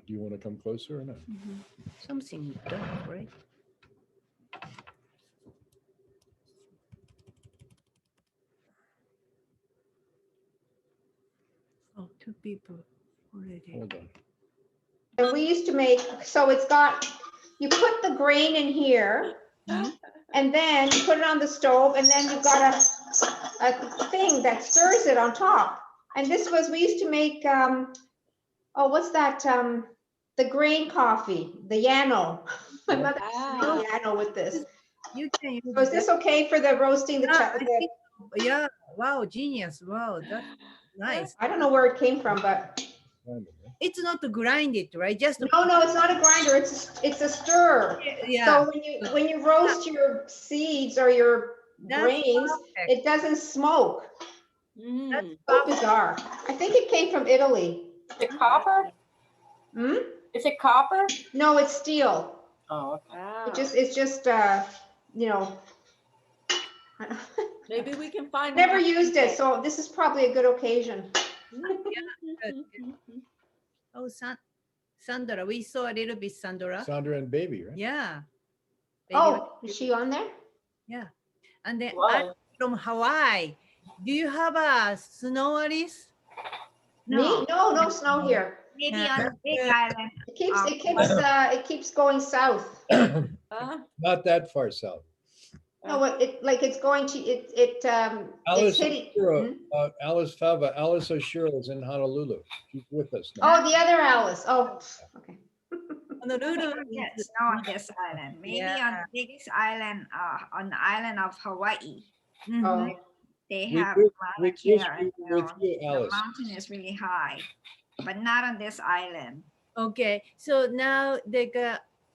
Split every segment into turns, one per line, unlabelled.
Do you want to come closer or not?
Something dark, right? Oh, two people already.
Hold on.
And we used to make, so it's got, you put the grain in here, and then you put it on the stove, and then you've got a thing that stirs it on top. And this was, we used to make, oh, what's that? The grain coffee, the Yano. My mother used to make Yano with this.
You can use
So is this okay for the roasting the
I
chocolate?
think, yeah, wow, genius. Wow, that's nice.
I don't know where it came from, but
It's not to grind it, right? Just
no, it's not a grinder. It's a stir.
yeah.
So when you roast your seeds or your
That's
grains,
perfect.
it doesn't smoke.
That's
So bizarre. I think it came from Italy.
Is it copper?
Hmm?
Is it copper?
No, it's steel.
Oh, okay.
It's just you know.
Maybe we can find.
Never used it, so this is probably a good occasion.
good. Oh, Sandra, we saw a little bit, Sandra.
Sandra and baby, right?
Yeah.
Oh, is she on there?
Yeah. And then
Wow.
I'm from Hawaii. Do you have a snow, Alice?
Me? No snow here.
Maybe on a big island.
It keeps going south.
Not that far south.
No, it's going to it's
Alice
hitting.
Oshiro, Alice Fava, Alice Oshiro is in Honolulu. She's with us now.
Oh, the other Alice. Oh, okay.
Honolulu.
Yes, snow on this island. Maybe on the biggest island, on the island of Hawaii.
Oh.
They
We
have
do-
climate
we just
here,
agree
you know,
with you,
the
Alice.
mountain is really high, but not on this island.
Okay. So now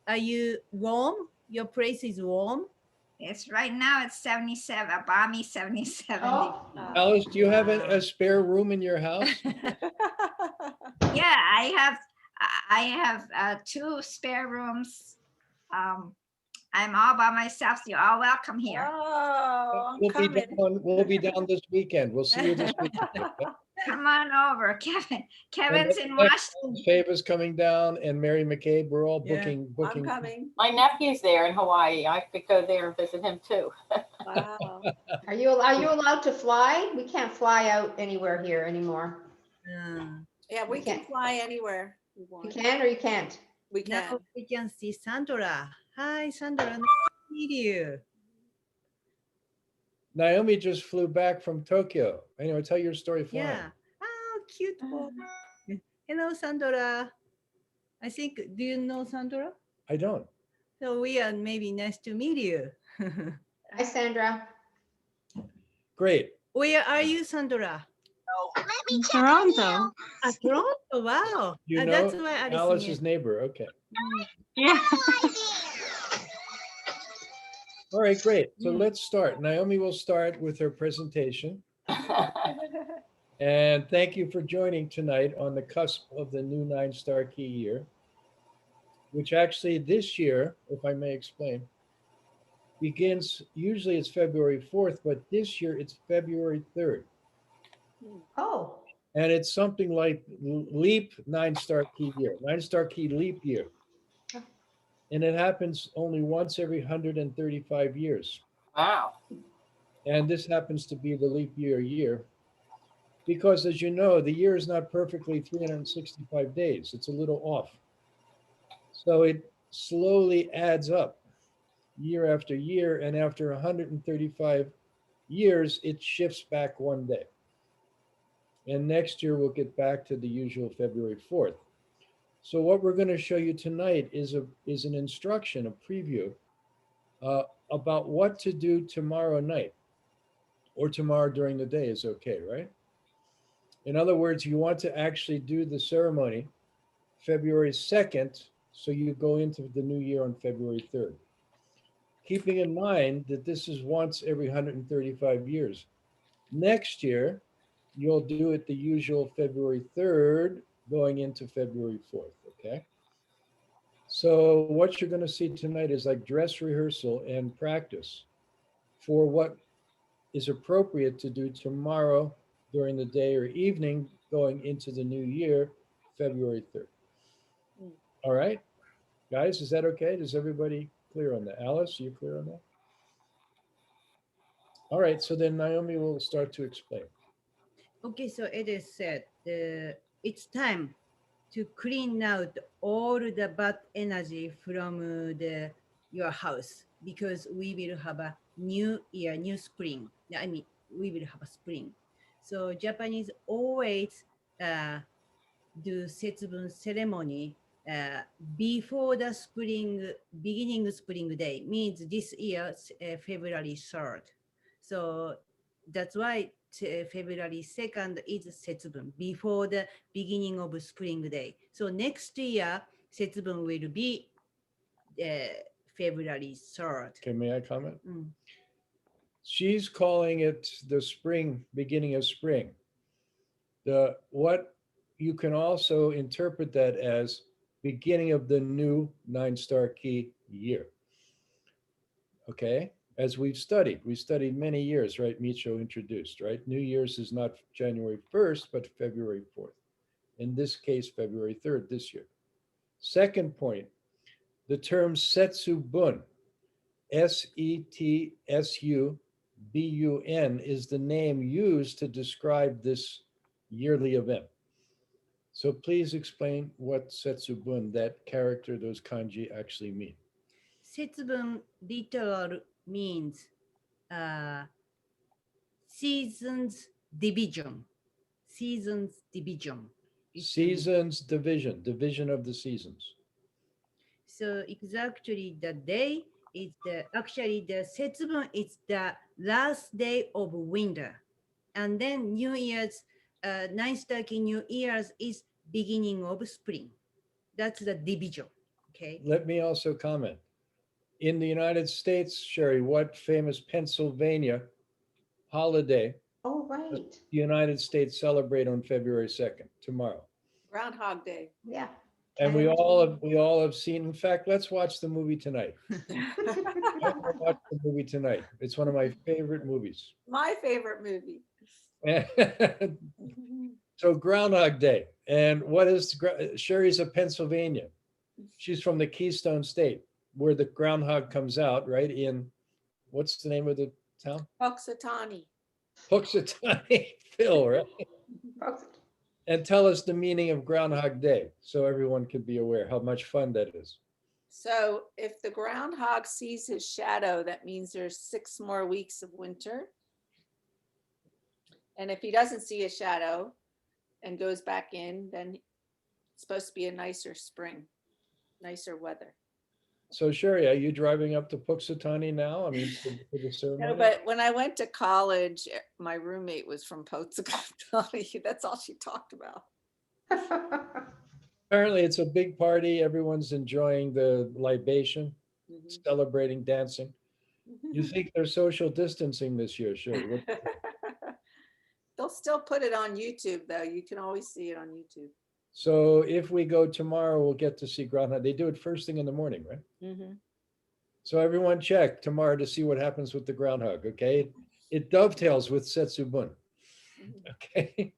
are you warm? Your place is warm?
It's right now it's 77, a balmy 77
Oh.
Alice, do you have a spare room in your house?
Yeah, I have 2 spare rooms. I'm all by myself, so you're all welcome here.
Oh, I'm coming.
We'll be down this weekend. We'll see you this weekend. okay?
Come on over, Kevin. Kevin's in
And
Washington.
Faba's coming down and Mary McCabe. We're all
Yeah,
booking.
I'm coming.
My nephew's there in Hawaii. I could go there and visit him too.
Wow.
Are you allowed to fly? We can't fly out anywhere here anymore.
Yeah, we can fly anywhere we
You
want.
can or you can't?
We
Now
can.
we can see Sandra. Hi, Sandra. Nice to meet you.
Naomi just flew back from Tokyo. Anyway, tell your story flying.
Yeah. Oh, cute boy. Hello, Sandra. I think, do you know Sandra?
I don't.
So we are maybe nice to meet you.
Hi, Sandra.
Great.
Where are you, Sandra?
Toronto.
Toronto. Wow.
You know
That's why
Alice's neighbor. Okay.
Yeah.
All right, great. So let's start. Naomi will start with her presentation. And thank you for joining tonight on the cusp of the new 9-star key year, which actually this year, if I may explain, begins, usually it's February 4th, but this year it's February 3rd.
Oh.
And it's something like leap 9-star key year, 9-star key leap year. And it happens only once every 135 years.
Wow.
And this happens to be the leap year because, as you know, the year is not perfectly 365 days. It's a little off. So it slowly adds up year after year. And after 135 years, it shifts back one day. And next year, we'll get back to the usual February 4th. So what we're going to show you tonight is an instruction, a preview about what to do tomorrow night, or tomorrow during the day is okay, right? In other words, you want to actually do the ceremony February 2nd, so you go into the new year on February 3rd. Keeping in mind that this is once every 135 years. Next year, you'll do it the usual February 3rd, going into February 4th, okay? So what you're going to see tonight is like dress rehearsal and practice for what is appropriate to do tomorrow during the day or evening going into the new year, February 3rd. All right, guys, is that okay? Is everybody clear on that? Alice, are you clear on that? All right, so then Naomi will start to explain.
Okay, so it is said it's time to clean out all the bad energy from your house because we will have a new year, new spring. I mean, we will have a spring. So Japanese always do Setsubun ceremony before the spring, beginning spring day, means this year, February 3rd. So that's why February 2nd is Setsubun, before the beginning of spring day. So next year, Setsubun will be February 3rd.
Okay, may I comment?
Mm.
She's calling it the spring, beginning of spring. What you can also interpret that as beginning of the new 9-star key year. Okay, as we studied many years, right? Micho introduced, right? New Year's is not January 1st, but February 4th. In this case, February 3rd this year. Second point, the term SetsuBun, SETSUBUN, is the name used to describe this yearly event. So please explain what Setsubun, that character, those kanji actually mean.
Setsubun literal means uh, seasons division. Seasons division.
Seasons division, division of the seasons.
So exactly the day is actually the Setsubun is the last day of winter. And then New Year's, Naisutake New Year's is beginning of spring. That's the division. Okay.
Let me also comment. In the United States, Sherry, what famous Pennsylvania holiday
Oh,
does
right.
the United States celebrate on February 2nd, tomorrow?
Groundhog Day.
Yeah.
And we all have seen, in fact, let's watch the movie tonight. Let's watch the movie tonight. It's one of my favorite movies.
My favorite movie.
So Groundhog Day. And what is, Sherry's of Pennsylvania. She's from the Keystone State, where the groundhog comes out, right? In, what's the name of the town?
Puxatawny.
Puxatawny, Phil, right? And tell us the meaning of Groundhog Day so everyone can be aware how much fun that is.
So if the groundhog sees his shadow, that means there's 6 more weeks of winter. And if he doesn't see a shadow and goes back in, then it's supposed to be a nicer spring, nicer weather.
So Sherry, are you driving up to Puxatawny now? I mean, for the ceremony?
No, but when I went to college, my roommate was from Puxatawny. That's all she talked about.
Apparently it's a big party. Everyone's enjoying the libation, celebrating, dancing. You think they're social distancing this year, Sherry?
They'll still put it on YouTube, though. You can always see it on YouTube.
So if we go tomorrow, we'll get to see Groundhog. They do it first thing in the morning, right? So everyone check tomorrow to see what happens with the groundhog, okay? It dovetails with Setsubun, okay?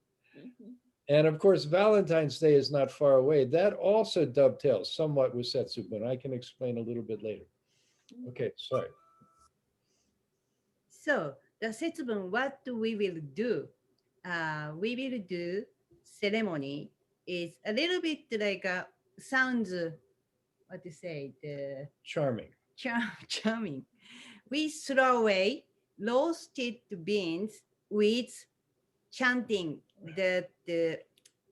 And of course, Valentine's Day is not far away. That also dovetails somewhat with Setsubun. I can explain a little bit later. Okay, sorry.
So the Setsubun, what we will do? We will do ceremony is a little bit like sounds, what to say, the
Charming.
charming. We throw away roasted beans with chanting. The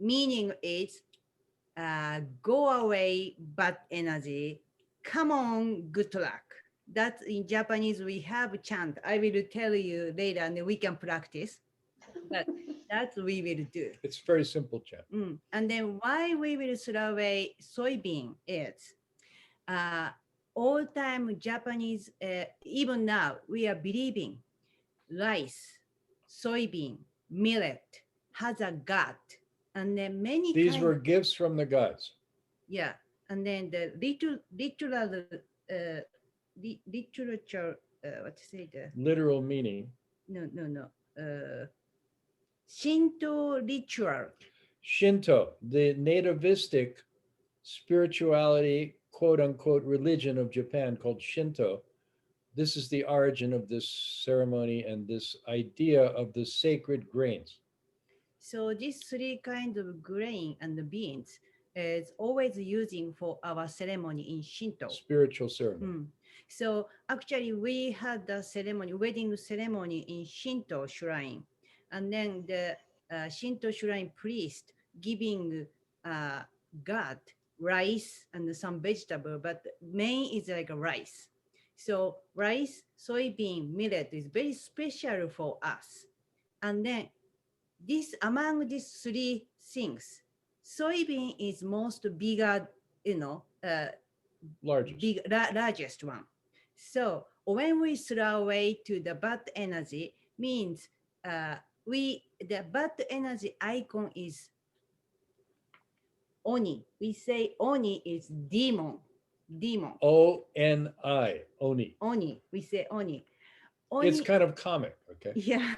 meaning is go away bad energy, come on, good luck. That's in Japanese, we have chant. I will tell you later and we can practice. But that's we will do.
It's very simple, chant.
And then why we will throw away soybean is all time Japanese, even now, we are believing rice, soybean, millet has a god. And then many
These were gifts from the gods.
Yeah. And then the literature, what to say, the
literal meaning.
No. Shinto ritual.
Shinto, the nativistic spirituality, quote unquote, religion of Japan called Shinto. This is the origin of this ceremony and this idea of the sacred grains.
So these three kinds of grain and the beans is always using for our ceremony in Shinto.
Spiritual ceremony.
So actually we had the ceremony, wedding ceremony in Shinto shrine. And then the Shinto shrine priest giving God rice and some vegetable, but main is like a rice. So rice, soybean, millet is very special for us. And then this among these three things, soybean is most bigger,
Largest.
largest one. So when we throw away to the bad energy, means the bad energy icon is oni. We say oni is demon. Demon.
O-N-I, Oni.
Oni. We say oni.
It's kind of comic, okay?
Yeah.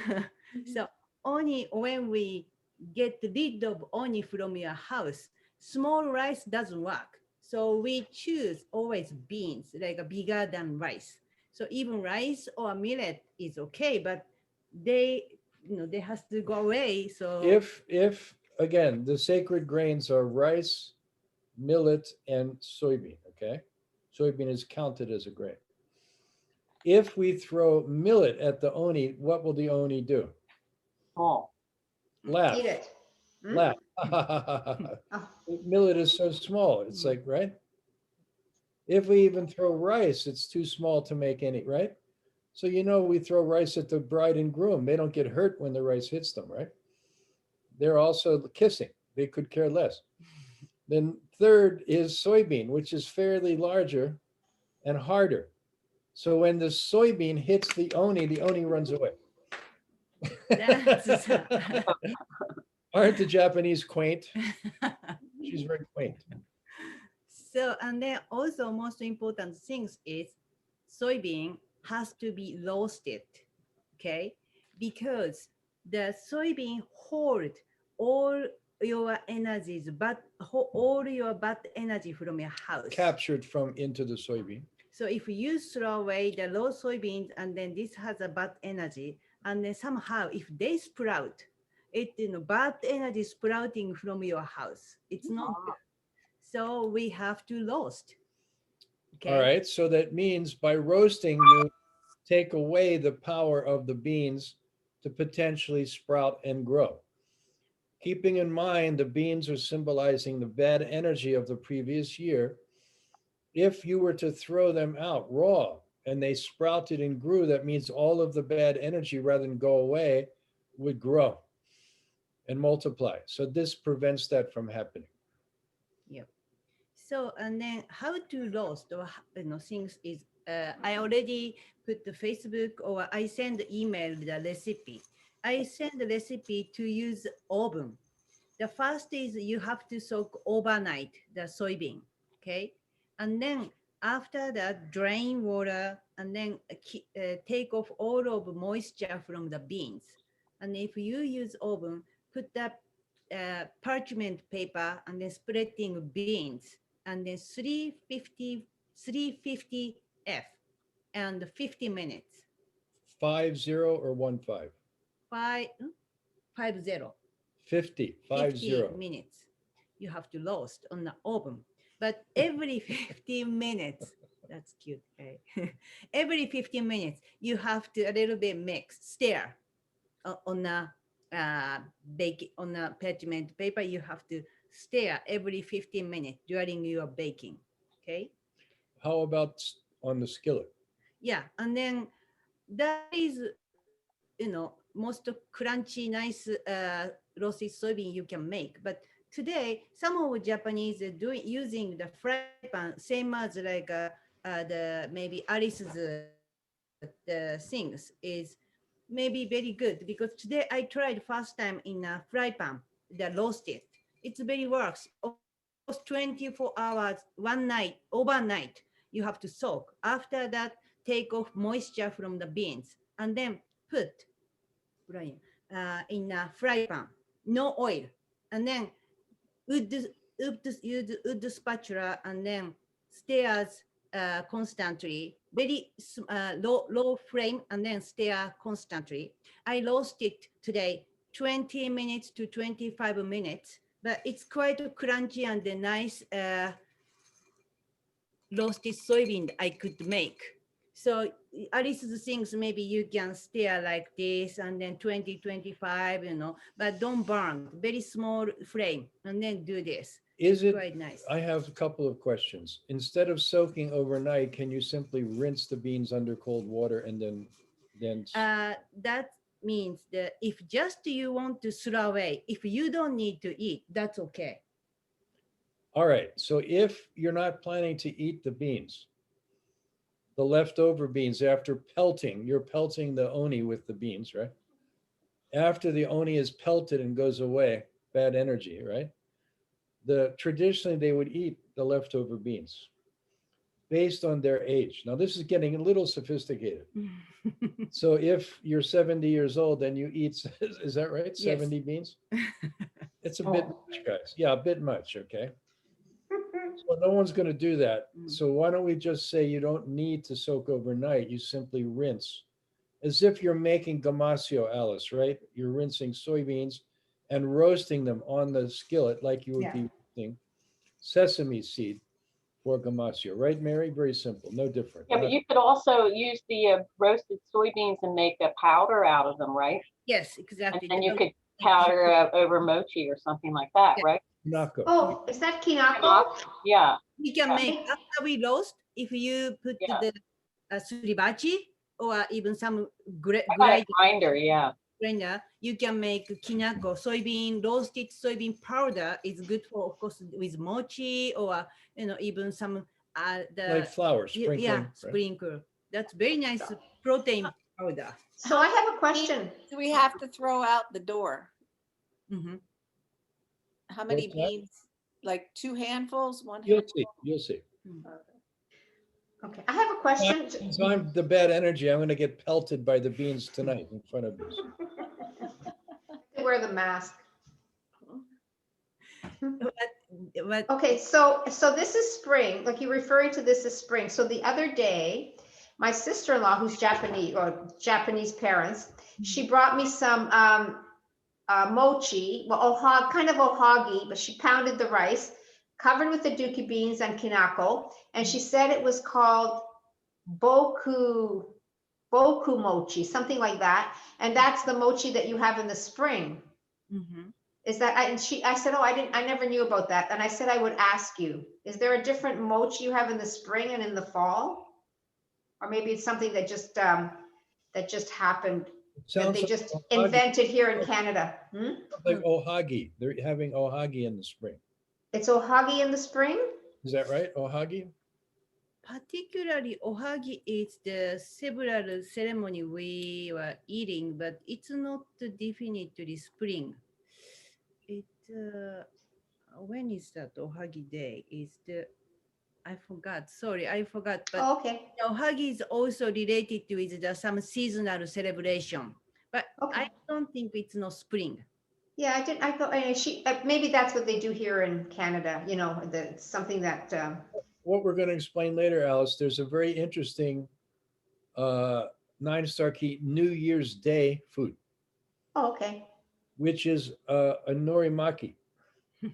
So oni, when we get rid of oni from your house, small rice doesn't work. So we choose always beans, like a bigger than rice. So even rice or millet is okay, but they has to go away. So
If again, the sacred grains are rice, millet, and soybean, okay? Soybean is counted as a grain. If we throw millet at the oni, what will the oni do?
Oh,
Laugh.
Eat it.
Laugh. Millet is so small. It's like, right? If we even throw rice, it's too small to make any, right? So, we throw rice at the bride and groom. They don't get hurt when the rice hits them, right? They're also kissing. They could care less. Then third is soybean, which is fairly larger and harder. So when the soybean hits the oni runs away.
that's
Aren't the Japanese quaint? She's very quaint.
so, and then also most important things is soybean has to be roasted, okay? Because the soybean hold all your energies, but all your bad energy from your house.
Captured from into the soybean.
So if you throw away the raw soybeans and then this has a bad energy, and then somehow if they sprout, bad energy sprouting from your house. It's not good. So we have to roast. Okay.
All right. So that means by roasting, you take away the power of the beans to potentially sprout and grow. Keeping in mind the beans are symbolizing the bad energy of the previous year. If you were to throw them out raw and they sprouted and grew, that means all of the bad energy, rather than go away, would grow and multiply. So this prevents that from happening.
Yep. So, and then how to roast or things is I already put the Facebook or I send email the recipe. I send the recipe to use oven. The first is you have to soak overnight the soybean, okay? And then after that, drain water and then take off all of moisture from the beans. And if you use oven, put that parchment paper and then spreading beans and then 350 F and 50 minutes.
50 or 15?
50.
50
minutes. You have to roast on the oven. But every 15 minutes, that's cute, right? Every 15 minutes, you have to a little bit stir on a on a parchment paper. You have to stir every 15 minutes during your baking, okay?
How about on the skillet?
Yeah, and then that is, most crunchy, nice roasted soybean you can make. But today, some of Japanese are using the fry pan, same as like the maybe Alice's the things is maybe very good because today I tried first time in a fry pan, the roasted. It's very works. Almost 24 hours, one night, overnight, you have to soak. After that, take off moisture from the beans and then put in a fry pan, no oil. And then wood use wood spatula and then stairs constantly, very low flame and then stir constantly. I roast it today 20 minutes to 25 minutes, but it's quite crunchy and nice roasted soybean I could make. So at least the things maybe you can stir like this and then 20, 25, but don't burn, very small flame and then do this.
Is it,
Quite nice.
I have a couple of questions. Instead of soaking overnight, can you simply rinse the beans under cold water and then
That means that if just you want to throw away, if you don't need to eat, that's okay.
all right. So if you're not planning to eat the beans, the leftover beans after pelting, you're pelting the oni with the beans, right? After the oni is pelted and goes away, bad energy, right? Traditionally they would eat the leftover beans based on their age. Now this is getting a little sophisticated. So if you're 70 years old and you eat, is that right?
Yes.
70 beans? It's a bit much, guys. Yeah, a bit much, okay? So no one's going to do that. So why don't we just say you don't need to soak overnight. You simply rinse as if you're making gamasio, Alice, right? You're rinsing soybeans and roasting them on the skillet like you would be roasting sesame seed for gamasio, right, Mary? Very simple, no different.
Yeah, but you could also use the roasted soybeans and make a powder out of them, right?
Yes, exactly.
And you could powder over mochi or something like that, right?
Kinako.
Oh, is that kinako?
Yeah.
You can make after we roast, if you put the suribachi or even some
grinder, yeah.
Grinder, you can make kinako soybean, roasted soybean powder is good for, of course, with mochi or even some
Like flour, sprinkling.
Yeah,
right?
sprinkle. That's very nice protein powder.
So I have a question.
Do we have to throw out the door?
Mhm.
How many
What's that?
beans? Like 2 handfuls, 1
You'll
handful?
see, you'll see.
Okay, I have a question.
So I'm the bad energy. I'm going to get pelted by the beans tonight in front of you.
Wear the mask.
But
Okay, so this is spring, like you're referring to this as spring. So the other day, my sister-in-law, who's Japanese or Japanese parents, she brought me some mochi, well, kind of ohagi, but she pounded the rice, covered with the dooki beans and kinako, and she said it was called boku mochi, something like that, and that's the mochi that you have in the spring.
mhm.
Is that I said, oh, I never knew about that. And I said I would ask you, is there a different mochi you have in the spring and in the fall? Or maybe it's something that just happened, that they
Sounds
just
like ohagi.
invented here in Canada.
Like ohagi. They're having ohagi in the spring.
It's ohagi in the spring?
Is that right? Ohagi?
Particularly, ohagi is the several ceremony we were eating, but it's not definitely spring. It when is that ohagi day? Is the I forgot. Sorry, I forgot. But
Oh, okay.
ohagi is also related with some seasonal celebration, but
Okay.
I don't think it's no spring.
Yeah, I did. I thought maybe that's what they do here in Canada. Something that.
What we're going to explain later, Alice, there's a very interesting 9-star key New Year's Day food,
Oh, okay.
which is a norimaki,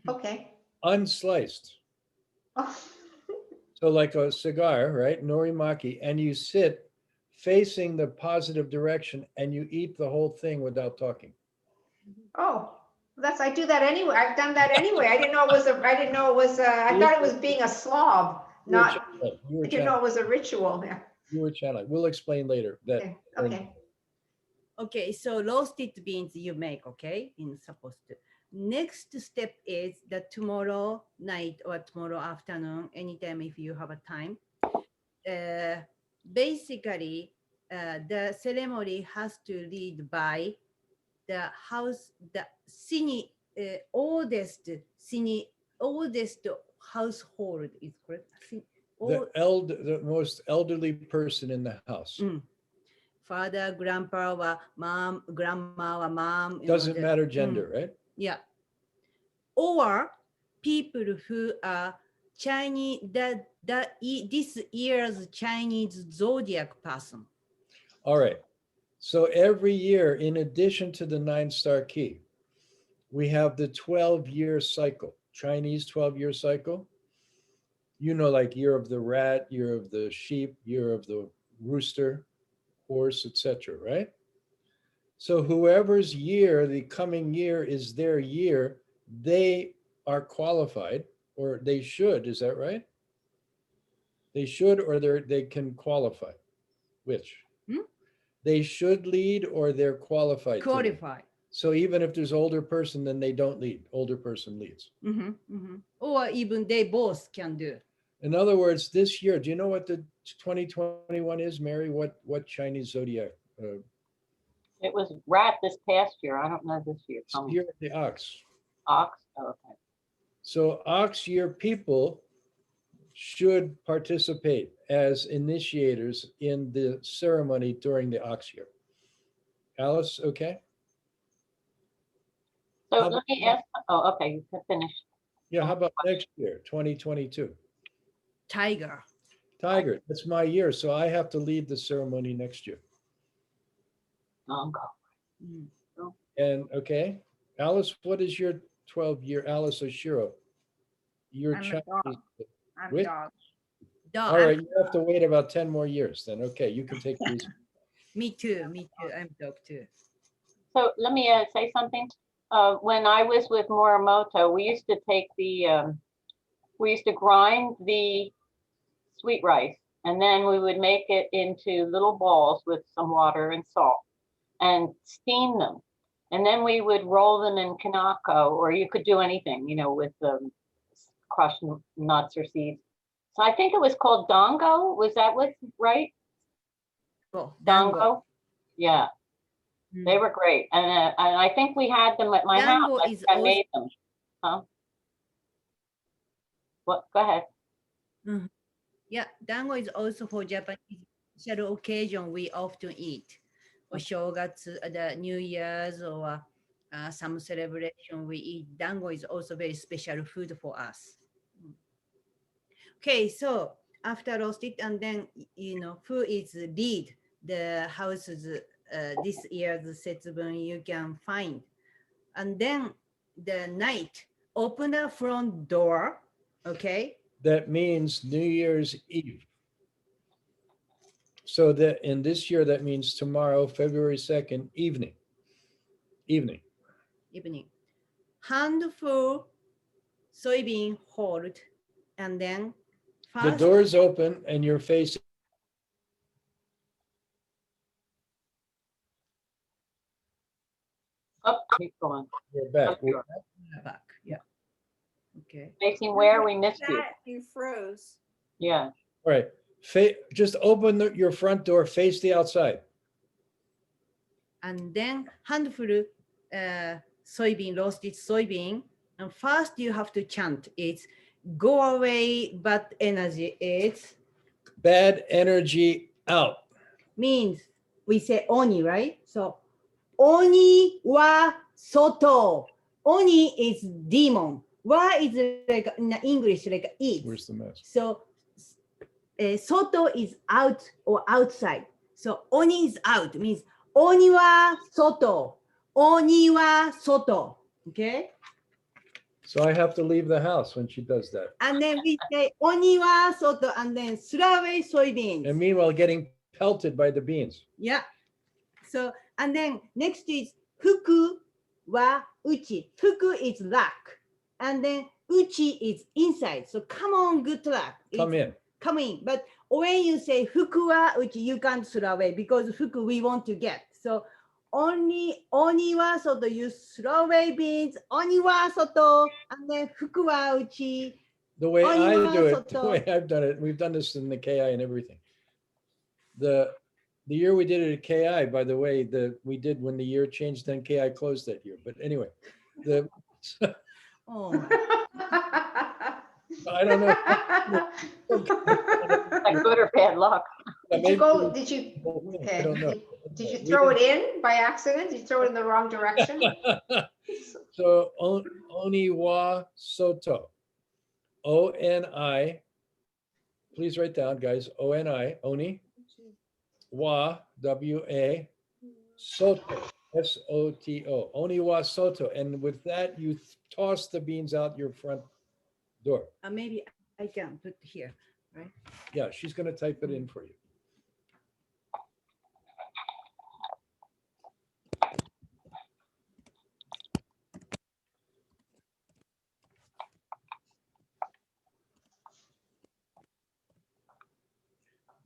Okay.
unsliced.
Oh.
So like a cigar, right? Norimaki, and you sit facing the positive direction and you eat the whole thing without talking.
Oh, I do that anyway. I've done that anyway. I didn't know it was I thought it was being a slob, not, I didn't know it was a ritual. Yeah.
You were channeling. We'll explain later that.
Okay.
Okay, so roasted beans you make, okay, in supposed to. Next step is that tomorrow night or tomorrow afternoon, anytime if you have a time. Basically, the ceremony has to lead by the oldest household is correct.
The most elderly person in the house.
Father, grandpa, or mom, grandma, or mom.
Doesn't matter gender, right?
Yeah. Or people who are Chinese, this year's Chinese zodiac person.
All right. So every year, in addition to the 9-star key, we have the 12-year cycle, Chinese 12-year cycle. You know, like year of the rat, year of the sheep, year of the rooster, horse, etc., right? So whoever's year, the coming year is their year, they are qualified, or they should, is that right? They should, or they can qualify. Which? They should lead, or they're qualified to lead.
Qualified.
So even if there's older person, then they don't lead. Older person leads.
Or even they both can do.
In other words, this year, do you know what the 2021 is, Mary? What Chinese zodiac?
It was rat this past year. I don't know this year.
Year of the ox.
Ox. Oh, okay.
So ox year people should participate as initiators in the ceremony during the ox year. Alice, okay?
So
How
let me ask. Oh, okay. You can finish.
Yeah, how about next year, 2022?
Tiger.
Tiger, that's my year, so I have to lead the ceremony next year. And okay, Alice, what is your 12-year, Alice Oshiro? Your
I'm a
Chinese.
dog. I'm
Which?
dog.
All right, you have to wait about 10 more years then. Okay, you can take these.
Me too. I'm dog too.
So let me say something. When I was with Morimoto, we used to take the, we used to grind the sweet rice, and then we would make it into little balls with some water and salt and steam them. And then we would roll them in kanako, or you could do anything, you know, with crushed nuts or seeds. So I think it was called dango. Was that what, right?
Oh,
Dango. Yeah. They were great. And I think we had them at my
Dango
house.
is
I made them. Huh? What? Go ahead.
Yeah, dango is also for Japanese special occasion we often eat. For shogatsu, the New Year's, or some celebration we eat. Dango is also very special food for us. Okay, so after roasted, and then, you know, who is lead the house's this year's SetsuBun you can find. And then the night, open the front door, okay?
That means New Year's Eve. So that in this year, that means tomorrow, February 2nd, evening. Evening.
Handful soybean hold, and then
The
first,
door's open and you're facing.
Up, keep going.
You're back.
Up your-
back, yeah. Okay.
Facing where we missed you.
You froze.
Yeah.
All right. Just open your front door, face the outside.
And then handful soybean, roasted soybean. And first you have to chant, it's go away bad energy. It's
Bad energy out.
means we say oni, right? So oni wa soto. Oni is demon. Wa is like in English, like it.
Where's the mess?
So soto is out or outside. So oni is out, means oni wa soto. Oni wa soto. Okay?
So I have to leave the house when she does that.
And then we say oni wa soto, and then throw away soybeans.
And meanwhile, getting pelted by the beans.
Yeah. So, and then next is fuku wa uchi. Fuku is luck. And then uchi is inside. So come on, good luck.
Come in.
Come in. But when you say fuku wa uchi, you can't throw away because fuku we want to get. So only oni wa soto, you throw away beans, oni wa soto, and then fuku wa uchi.
The way
Oni
I
wa
do it, the
soto.
way I've done it, we've done this in the KI and everything. The year we did it at KI, by the way, we did when the year changed, then KI closed that year. But anyway,
Oh.
I don't know.
Like good or bad luck.
Did you go,
I
okay.
don't know.
Did you throw it in by accident? Did you throw it in the wrong direction?
So oni wa soto. O-N-I. Please write down, guys. O-N-I, oni. Wa, W-A. Soto, S-O-T-O. Oni wa soto. And with that, you toss the beans out your front door.
Maybe I can put here, right?
Yeah, she's going to type it in for you.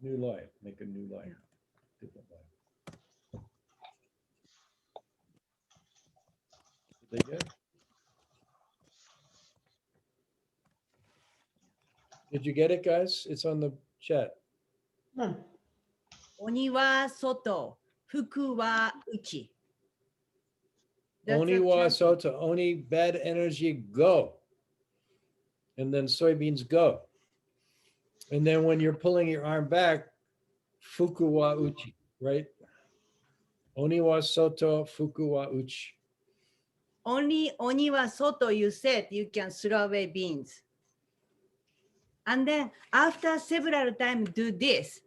New line, make a new line. Different line. Did they get it? Did you get it, guys? It's on the chat.
Oni wa soto, fuku wa uchi. That's
Oni
a
wa
chant.
soto, oni bad energy, go. And then soybeans go. And then when you're pulling your arm back, fuku wa uchi, right? Oni wa soto, fuku wa uchi.
Only oni wa soto, you said you can throw away beans. And then after several times do this,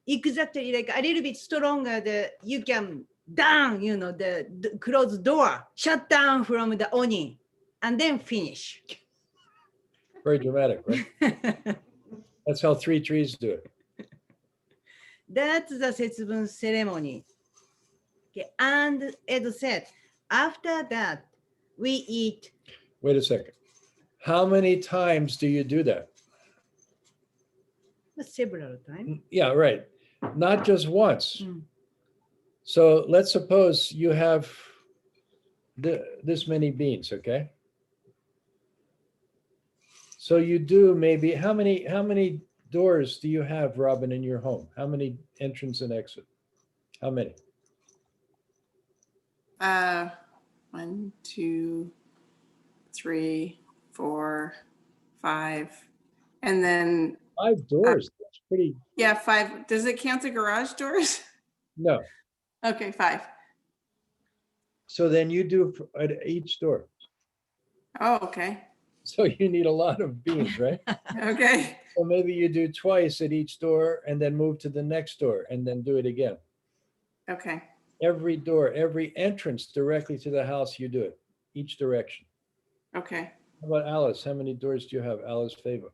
exactly like a little bit stronger, you can down, the close door, shut down from the oni, and then finish.
Very dramatic, right? That's how 3 trees do it.
That's the SetsuBun ceremony. Okay, and Ed said, after that, we eat.
Wait a second. How many times do you do that?
Several times.
Yeah, right. Not just once.
Mm.
So let's suppose you have this many beans, okay? So you do maybe, how many doors do you have, Robin, in your home? How many entrance and exit? How many?
1, 2, 3, 4, 5. And then,
5 doors. That's pretty,
yeah, 5. Does it count the garage doors?
no.
Okay, 5.
So then you do at each door.
Oh, okay.
So you need a lot of beans, right?
Okay.
So maybe you do twice at each door and then move to the next door and then do it again.
Okay.
Every door, every entrance directly to the house, you do it, each direction.
Okay.
How about Alice? How many doors do you have, Alice Favor?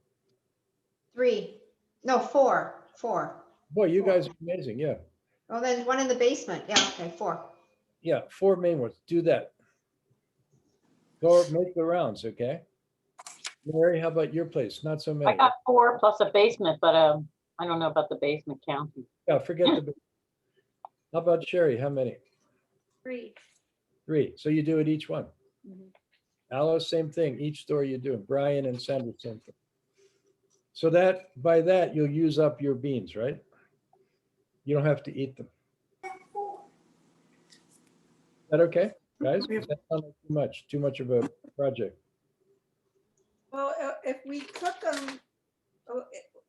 3. No, 4. 4.
Boy, you guys are amazing. Yeah.
Oh, there's one in the basement. Yeah, okay, 4.
Yeah, 4 main ones. Do that. Go make the rounds, okay? Mary, how about your place? Not so
I
many.
got 4 plus a basement, but I don't know about the basement counting.
Yeah, forget the. How about Sherry? How many?
3.
3. So you do it each one.
Mhm.
Alice, same thing. Each door you do. Brian and Sandra, same thing. So that by that you'll use up your beans, right? You don't have to eat them. Is that okay, guys? Does that sound like too much of a project?
Well, if we cook them,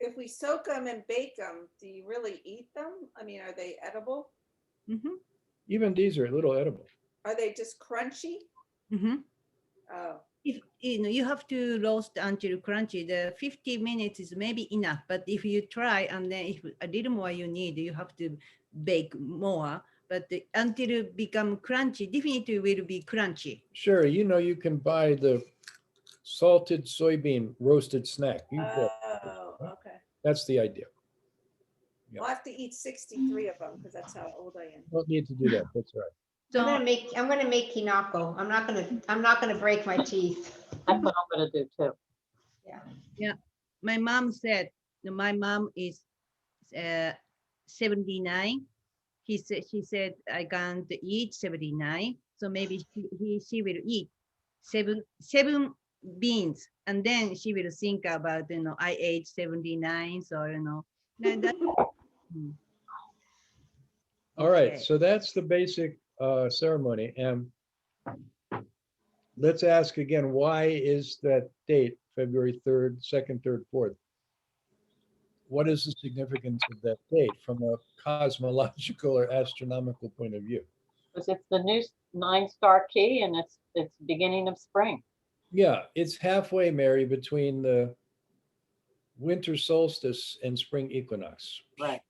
if we soak them and bake them, do you really eat them? I mean, are they edible?
Mm-hmm.
Even these are a little edible.
Are they just crunchy?
Mm-hmm.
Oh,
If you have to roast until crunchy, the 50 minutes is maybe enough. But if you try and then if a little more you need, you have to bake more. But until it become crunchy, definitely will be crunchy.
Sure, you can buy the salted soybean roasted snack.
okay.
That's the idea. Yeah.
I'll have to eat 63 of them because that's how old I am.
Don't need to do that. That's right.
So
I'm gonna make kinako. I'm not gonna break my teeth.
That's what I'm gonna do too.
my mom said, my mom is 79. She said I can't eat 79, so maybe she will eat seven beans, and then she will think about I ate 79, so that.
All right,
Okay.
so that's the basic ceremony. And let's ask again, why is that date, February 3rd, 2nd, 3rd, 4th? what is the significance of that date from a cosmological or astronomical point of view?
Because it's the new 9-star key and it's beginning of spring.
Yeah, it's halfway, Mary, between the winter solstice and spring equinox.
Right.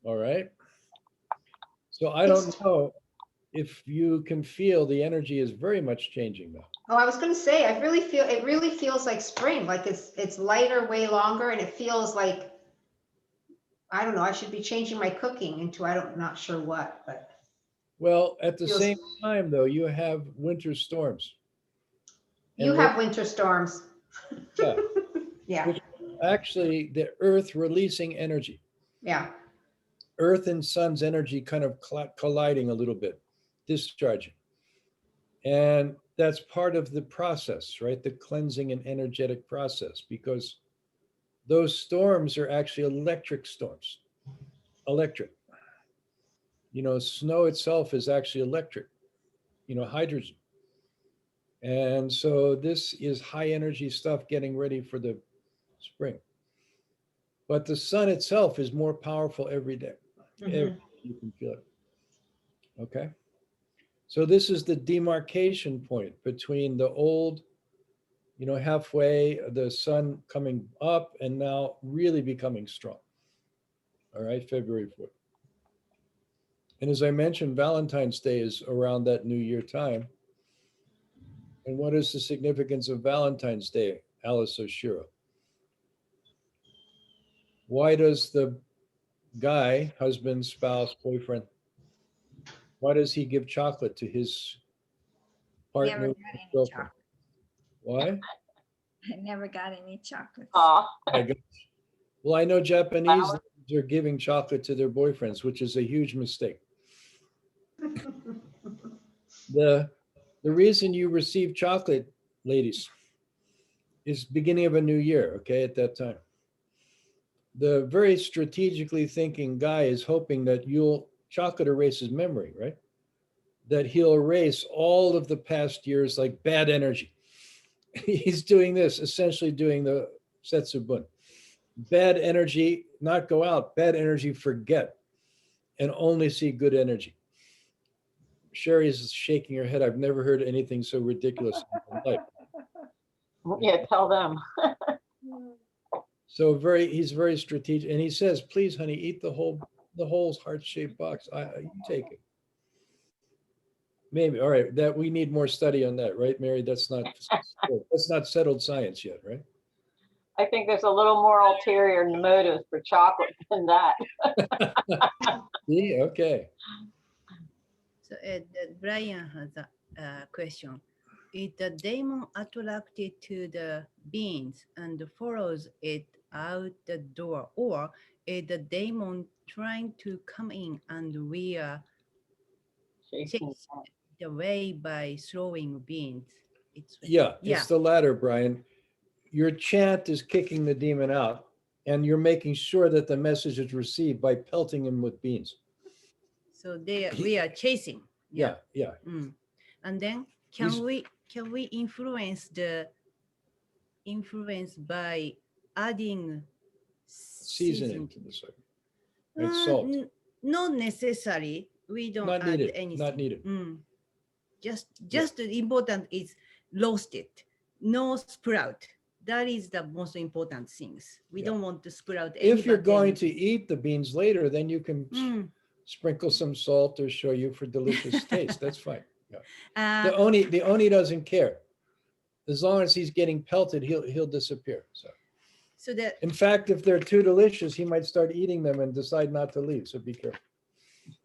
All right. So I don't know if you can feel the energy is very much changing though.
Oh, I was going to say, it really feels like spring, like it's lighter, way longer, and it feels like, I don't know, I should be changing my cooking into, not sure what, but
Well, at the
Feels-
same time though, you have winter storms.
you
And
have winter storms.
Yeah.
Yeah,
Which actually the earth releasing energy.
yeah.
Earth and sun's energy kind of colliding a little bit, discharging. And that's part of the process, right? The cleansing and energetic process, because those storms are actually electric storms. Electric. You know, snow itself is actually electric, you know, hydrogen. And so this is high energy stuff getting ready for the spring. But the sun itself is more powerful every day. Every day you can feel it. Okay. So this is the demarcation point between the old, you know, halfway, the sun coming up and now really becoming strong. All right, February 4th. And as I mentioned, Valentine's Day is around that New Year time. And what is the significance of Valentine's Day, Alice Oshiro? Why does the guy, husband, spouse, boyfriend, why does he give chocolate to his
Never
partner,
got any
girlfriend?
chocolate.
Why?
I never got any chocolates.
Oh,
My gosh. Well, I know Japanese ladies are giving chocolate to their boyfriends, which is a huge mistake. The reason you receive chocolate, ladies, is beginning of a new year, okay, at that time. The very strategically thinking guy is hoping that chocolate erases memory, right? That he'll erase all of the past years like bad energy. He's doing this, essentially doing the SetsuBun. Bad energy, not go out, bad energy, forget, and only see good energy. Sherry is shaking her head. I've never heard anything so ridiculous in my life.
yeah, tell them.
So he's very strategic, and he says, "Please, honey, eat the whole heart-shaped box. You take it." Maybe. All right. That we need more study on that, right, Mary? That's not settled science yet, right?
I think there's a little more ulterior motives for chocolate than that.
Yeah. Okay.
So Brian has a question. Is the demon attracted to the beans and follows it out the door, or is the demon trying to come in and we are
Chasing
chased away by throwing beans?
Yeah,
Yeah.
it's the latter, Brian. Your chant is kicking the demon out, and you're making sure that the message is received by pelting him with beans.
So we are chasing.
Yeah.
Mm. And then
He's-
can we influence by adding
Seasoning to the soup. Right,
Uh,
salt.
Not necessary. We don't
Not
add
needed.
anything.
Not needed.
Just the important is roasted, no sprout. That is the most important things. We
Yeah.
don't want to sprout any.
If you're
but
going
any-
to eat the beans later, then you can sprinkle some salt or show you for delicious taste. That's fine. Yeah. The oni doesn't care. As long as he's getting pelted, he'll disappear.
So that
In fact, if they're too delicious, he might start eating them and decide not to leave. So be careful.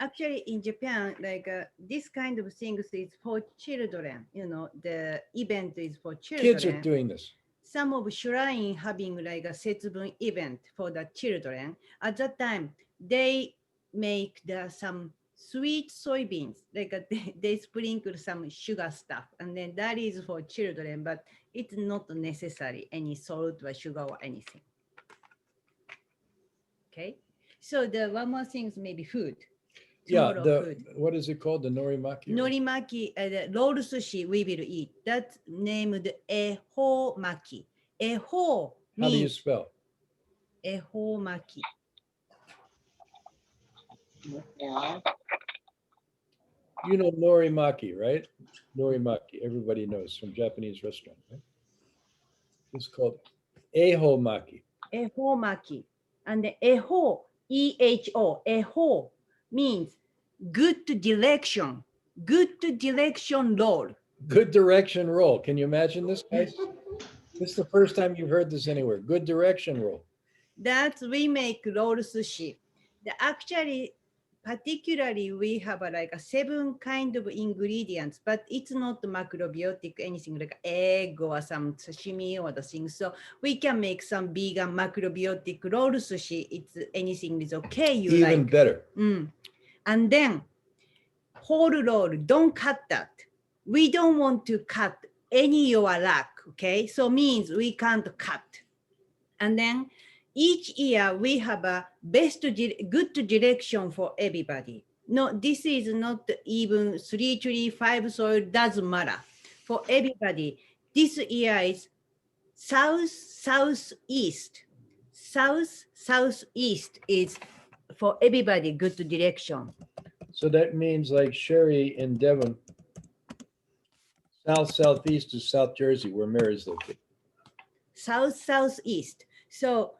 actually in Japan, like this kind of things is for children. You know, the event is for children.
Kids are doing this.
Some of shrine having like a SetsuBun event for the children. At that time, they make some sweet soybeans, like they sprinkle some sugar stuff, and then that is for children, but it's not necessary any salt or sugar or anything. Okay, so the one more thing is maybe food.
Yeah,
Food.
what is it called? The norimaki?
Norimaki, the roll sushi we will eat. That's named eho maki. Eho
How do you
means
spell?
ehomaki.
Yeah.
You know norimaki, right? Norimaki, everybody knows from Japanese restaurant, right? It's called ehomaki.
Ehomaki. And the eho, E-H-O, eho means good direction. Good direction roll.
Good direction roll. Can you imagine this, guys? This is the first time you've heard this anywhere. Good direction roll.
That we make roll sushi. Actually, particularly we have like a 7 kind of ingredients, but it's not macrobiotic, anything like egg or some sashimi or the things. So we can make some vegan macrobiotic roll sushi. It's anything is okay. You
Even
like.
better.
And then whole roll, don't cut that. We don't want to cut any your rack, okay? So means we can't cut. And then each year we have a good direction for everybody. No, this is not even 3 tree, 5 soil, doesn't matter. For everybody, this year is south, southeast. South, southeast is for everybody good direction.
So that means like Sherry in Devon, south southeast is South Jersey, where Mary's located.
South, southeast. So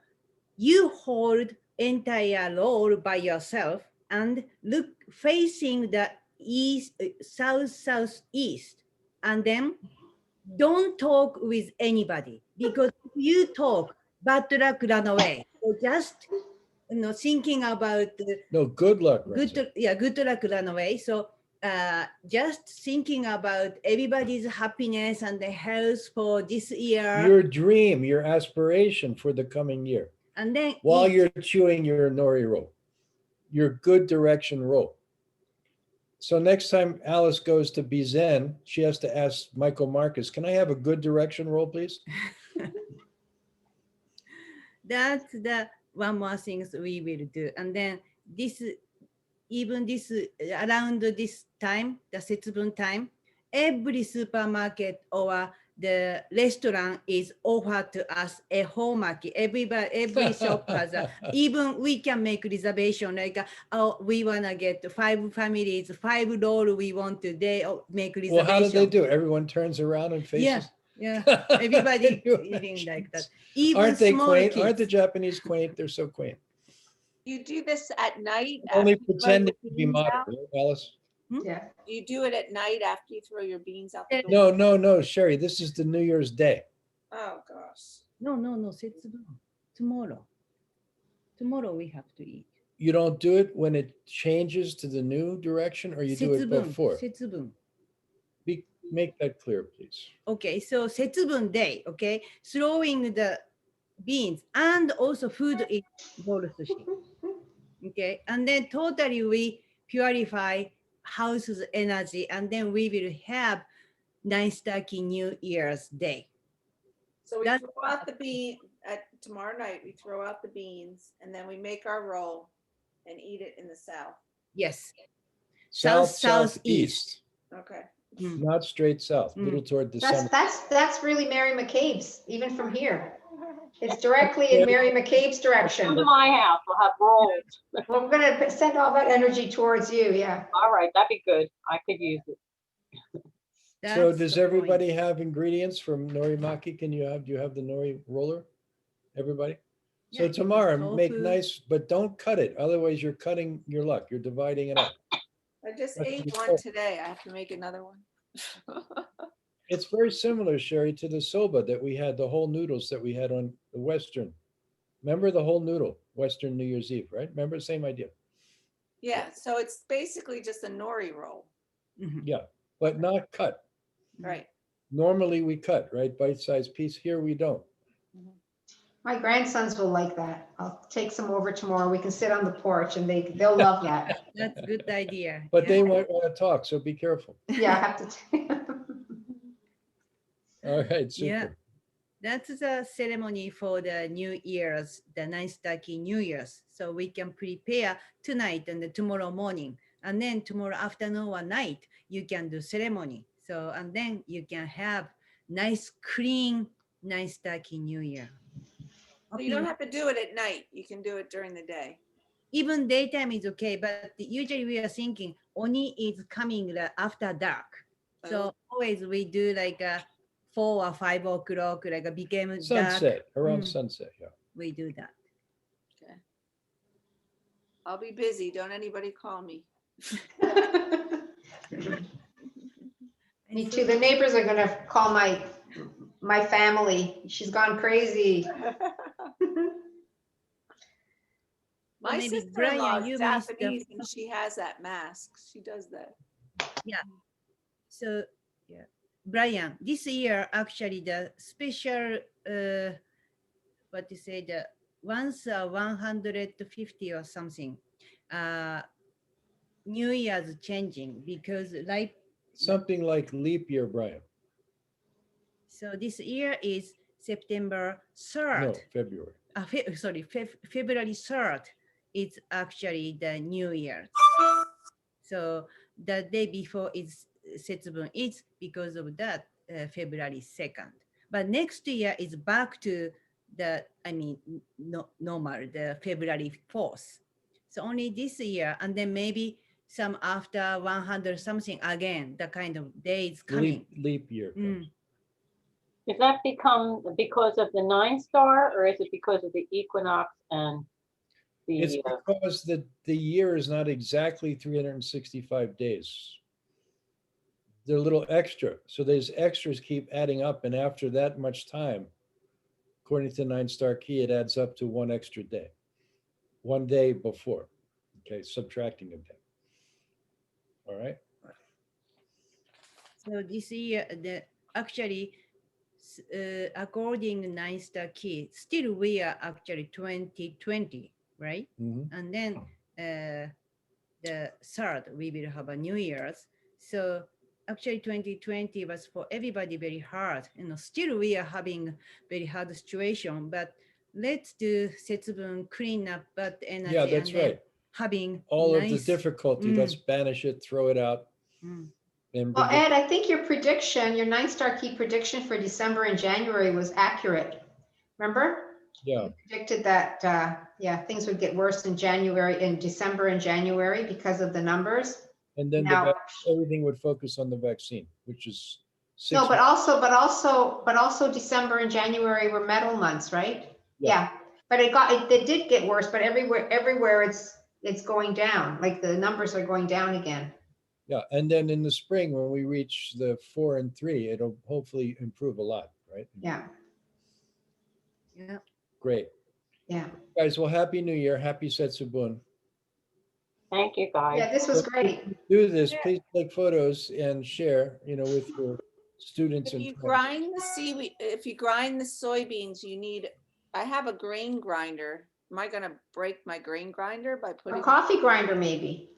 you hold entire roll by yourself and look facing the east, south, southeast, and then don't talk with anybody, because if you talk, bad luck run away. So just thinking about
No, good luck. Runs it.
good luck run away. So just thinking about everybody's happiness and the health for this year.
Your dream, your aspiration for the coming year.
And then
while you're chewing your nori roll, your good direction roll. So next time Alice goes to Bizen, she has to ask Michael Marcus, can I have a good direction roll, please?
That's the one more things we will do. And then around this time, the SetsuBun time, every supermarket or the restaurant is offered to us a homaki. Every shop has even we can make reservation like, we want to get 5 families, 5 roll we want today, make reservation.
Well, how do they do? Everyone turns around and faces.
Yeah, everybody eating like that. Even
aren't they quaint?
Kids.
Aren't the Japanese quaint? They're so quaint.
You do this at night?
Only pretending to be modern, right, Alice?
Yeah.
You do it at night after you throw your beans out the door?
No, Sherry, this is the New Year's Day.
Oh, gosh.
No, SetsuBun. Tomorrow we have to eat.
You don't do it when it changes to the new direction, or you do it before?
SetsuBun.
Make that clear, please.
Okay, so SetsuBun day, okay? Throwing the beans and also food is roll sushi. Okay, and then totally we purify house's energy, and then we will have nice turkey New Year's Day.
So we throw out the bean tomorrow night. We throw out the beans, and then we make our roll and eat it in the south.
Yes.
Southeast.
Okay.
Not straight south, little toward the sun.
That's really Mary McCabe's, even from here. It's directly in Mary McCabe's direction.
Come to my house, we'll have rolls.
Well, I'm gonna send all that energy towards you, yeah.
All right, that'd be good. I could use it.
So does everybody have ingredients from norimaki? Do you have the nori roller? Everybody? So
Yeah,
tomorrow, make
tofu.
nice, but don't cut it. Otherwise, you're cutting your luck. You're dividing it up.
I just
That's
ate
the
one
result.
today. I have to make another one.
It's very similar, Sherry, to the soba that we had, the whole noodles that we had on the Western. Remember the whole noodle, Western New Year's Eve, right? Remember, same idea.
Yeah, so it's basically just a nori roll,
Yeah, but not cut.
right?
Normally we cut, right? Bite-sized piece. Here we don't.
My grandsons will like that. I'll take some over tomorrow. We can sit on the porch and they'll love that.
That's a good idea.
But
yeah.
they might want to talk, so be careful.
Yeah, I have to.
All right, super.
Yeah. That's the ceremony for the New Year's, the nice turkey New Year's. So we can prepare tonight and tomorrow morning. And then tomorrow afternoon or night, you can do ceremony. So, and then you can have nice, clean, nice turkey New Year.
So you don't have to do it at night. You can do it during the day.
Even daytime is okay, but usually we are thinking Oni is coming after dark. So always we do like 4 or 5 o'clock, like a became dark.
Sunset, around
Mm.
sunset, yeah.
We do that.
Okay. I'll be busy. Don't anybody call me.
Me too. The neighbors are gonna call my family. She's gone crazy.
My
maybe
sister-in-law
Brian,
is
you missed the-
Japanese and she has that mask. She does that.
So yeah, Brian, this year actually the special what you say, the once 150 or something. New Year's changing because like
Something like leap year, Brian.
so this year is September 3rd.
No, February.
February 3rd. It's actually the New Year. So the day before is SetsuBun. It's because of that February 2nd. But next year is back to the, normal, the February 4th. So only this year, and then maybe some after 100 something again, the kind of days coming.
Leap year. comes.
Does that become because of the 9 star or is it because of the equinox and
It's
the,
because the year is not exactly 365 days. They're a little extra. So those extras keep adding up. And after that much time, according to 9-star key, it adds up to 1 extra day. 1 day before. Okay, subtracting a day. All right.
So this year, actually, according to 9-star key, still we are actually 2020, right?
Mhm.
And then the 3rd, we will have a New Year's. So actually 2020 was for everybody very hard. Still we are having very hard situation, but let's do SetsuBun clean up bad energy.
Yeah, that's
and then
right.
having
All of the
nice-
difficulty, let's banish it, throw it out.
Mm.
And
Well,
begin-
Ed, I think your prediction, your 9-star key prediction for December and January was accurate. Remember?
yeah,
You predicted that, things would get worse in December and January because of the numbers.
and then
Now-
everything would focus on the vaccine, which is 6
No, but also December and January were metal months, right?
Yeah.
But it did get worse, but everywhere it's going down, like the numbers are going down again.
Yeah, and then in the spring, when we reach the 4 and 3, it'll hopefully improve a lot, right?
Yeah,
Yeah.
Great.
yeah.
Guys, well, Happy New Year. Happy Setsubun.
thank you guys.
Yeah, this was great.
Do this, please take photos and share, with your students
If
and
you
friends.
grind the seaweed, if you grind the soybeans, I have a grain grinder. Am I gonna break my grain grinder by
A
putting?
coffee grinder, maybe.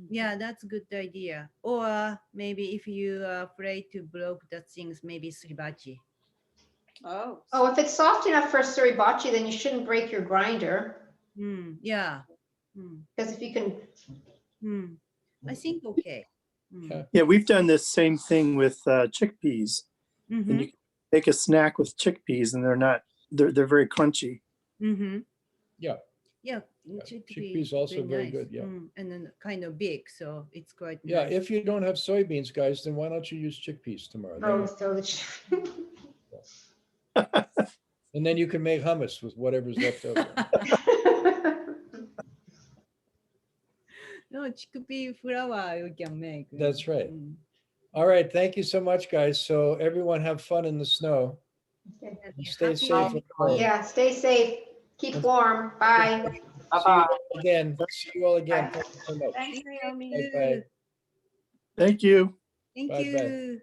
Yeah, that's a good idea. Or maybe if you are afraid to block the things, maybe sribachi.
Oh.
Oh, if it's soft enough for suribachi, then you shouldn't break your grinder.
Yeah.
Because if you can,
I think okay.
Yeah.
Yeah, we've done this same thing with chickpeas. And you can make a snack with chickpeas and they're very crunchy.
Yeah.
Yeah,
chickpeas also very good, yeah.
And then kind of big, so it's quite
Yeah,
nice.
if you don't have soybeans, guys, then why don't you use chickpeas tomorrow? And then you can make hummus with whatever's left over.
No, chickpea flour you can make.
That's right. All right, thank you so much, guys. So everyone have fun in the snow.
Okay.
And stay
Happy
safe. and warm.
Yeah, stay safe. Keep warm. Bye.
See you
Bye-bye.
all again. See you all again.
Bye.
Thank you so much.
Thanks, Naomi.
Bye.
Thank you.
Thank
Bye-bye.
you.